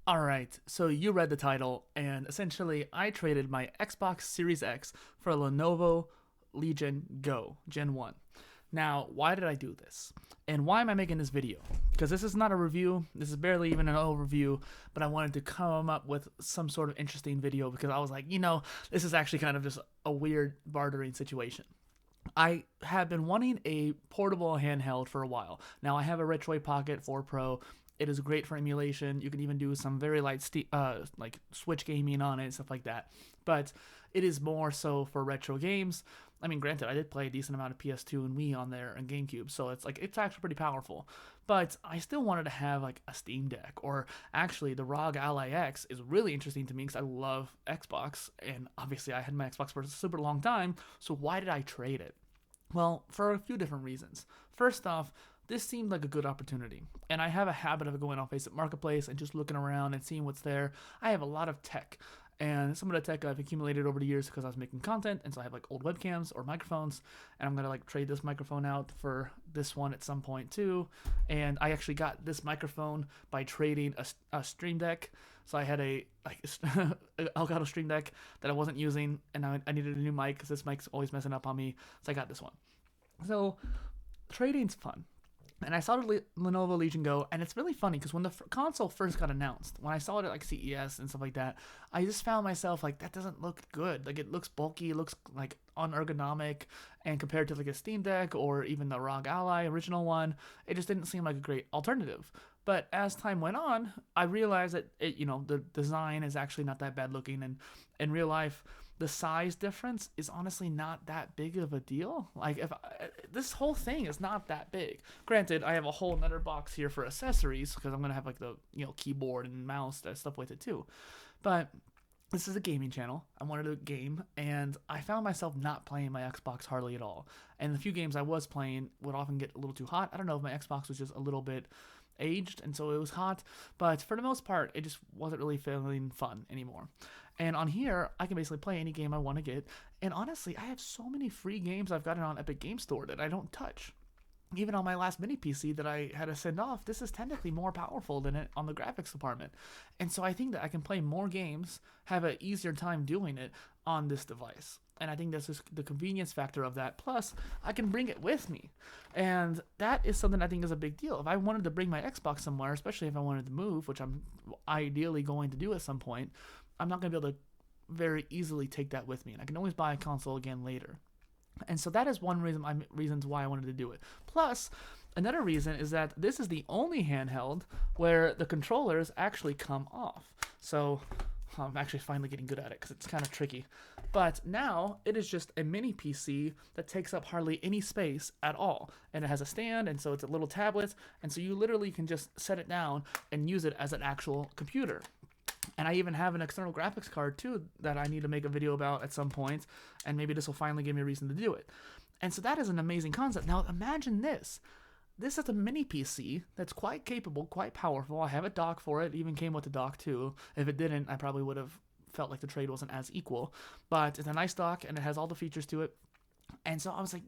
All right, so you read the title, and essentially, I traded my Xbox Series X for a Lenovo Legion Go Gen 1. Now, why did I do this? And why am I making this video? Because this is not a review, this is barely even an overview, but I wanted to come up with some sort of interesting video because I was like, this is actually kind of just a weird bartering situation. I have been wanting a portable handheld for a while. Now I have a Retroid Pocket 4 Pro. It is great for emulation. You can even do some very light like Switch gaming on it and stuff like that. But it is more so for retro games. I mean, granted, I did play a decent amount of PS2 and Wii on there and GameCube, so it's actually pretty powerful. But I still wanted to have like a Steam Deck, or actually the ROG Ally X is really interesting to me because I love Xbox, and obviously I had my Xbox for a super long time. So why did I trade it? Well, for a few different reasons. First off, this seemed like a good opportunity, and I have a habit of going on Facebook Marketplace and just looking around and seeing what's there. I have a lot of tech, and some of the tech I've accumulated over the years because I was making content, and so I have like old webcams or microphones, and I'm gonna like trade this microphone out for this one at some point too. And I actually got this microphone by trading a Stream Deck. So I had a like Elgato Stream Deck that I wasn't using, and I needed a new mic because this mic's always messing up on me. So I got this one. So trading's fun. And I saw the Lenovo Legion Go, and it's really funny because when the console first got announced, when I saw it at like CES and stuff like that, I just found myself like, that doesn't look good. Like, it looks bulky, it looks like unergonomic, and compared to like a Steam Deck or even the ROG Ally original one, it just didn't seem like a great alternative. But as time went on, I realized that the design is actually not that bad looking, and in real life, the size difference is honestly not that big of a deal. Like, this whole thing is not that big. Granted, I have a whole nother box here for accessories because I'm gonna have like the keyboard and mouse and stuff with it too. But this is a gaming channel. I wanted to game, and I found myself not playing my Xbox hardly at all. And the few games I was playing would often get a little too hot. I don't know if my Xbox was just a little bit aged and so it was hot, but for the most part it just wasn't really feeling fun anymore. And on here I can basically play any game I want to get, and honestly I have so many free games I've gotten on Epic Game Store that I don't touch. Even on my last mini PC that I had to send off, this is technically more powerful than it on the graphics department. And so I think that I can play more games, have an easier time doing it on this device. And I think that's just the convenience factor of that. Plus, I can bring it with me. And that is something I think is a big deal. If I wanted to bring my Xbox somewhere, especially if I wanted to move, which I'm ideally going to do at some point, I'm not going to be able to very easily take that with me. And I can always buy a console again later. And so that is one reasons why I wanted to do it. Plus, another reason is that this is the only handheld where the controllers actually come off. So I'm actually finally getting good at it because it's kind of tricky. But now it is just a mini PC that takes up hardly any space at all. And it has a stand, and so it's a little tablet. And so you literally can just set it down and use it as an actual computer. And I even have an external graphics card too that I need to make a video about at some point, and maybe this will finally give me a reason to do it. And so that is an amazing concept. Now imagine this. This is a mini PC that's quite capable, quite powerful. I have a dock for it. It even came with a dock too. If it didn't, I probably would have felt like the trade wasn't as equal. But it's a nice dock and it has all the features to it. And so I was like,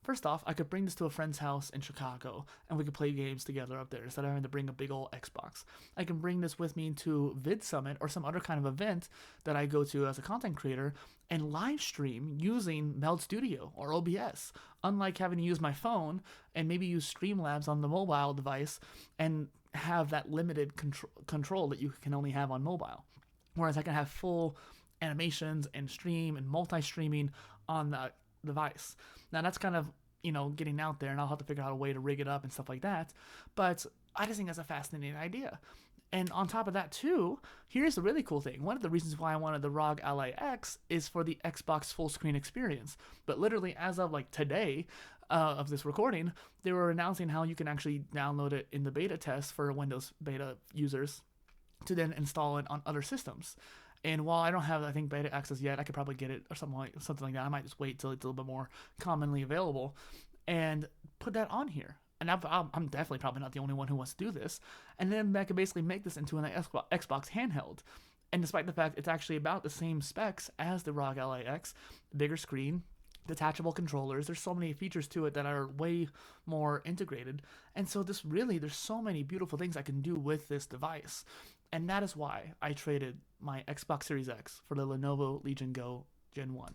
first off, I could bring this to a friend's house in Chicago and we could play games together up there instead of having to bring a big old Xbox. I can bring this with me to Vidsummit or some other kind of event that I go to as a content creator and live stream using Meld Studio or OBS, unlike having to use my phone and maybe use Streamlabs on the mobile device and have that limited control that you can only have on mobile. Whereas I can have full animations and stream and multi-streaming on the device. Now that's kind of getting out there, and I'll have to figure out a way to rig it up and stuff like that. But I just think that's a fascinating idea. And on top of that too, here's the really cool thing. One of the reasons why I wanted the ROG Ally X is for the Xbox full screen experience. But literally as of like today of this recording, they were announcing how you can actually download it in the beta test for Windows beta users to then install it on other systems. And while I don't have, I think, beta access yet, I could probably get it or something like that. I might just wait till it's a little bit more commonly available and put that on here. And I'm definitely probably not the only one who wants to do this. And then I could basically make this into an Xbox handheld. And despite the fact it's actually about the same specs as the ROG Ally X, bigger screen, detachable controllers. There's so many features to it that are way more integrated. And so there's so many beautiful things I can do with this device. And that is why I traded my Xbox Series X for the Lenovo Legion Go Gen 1.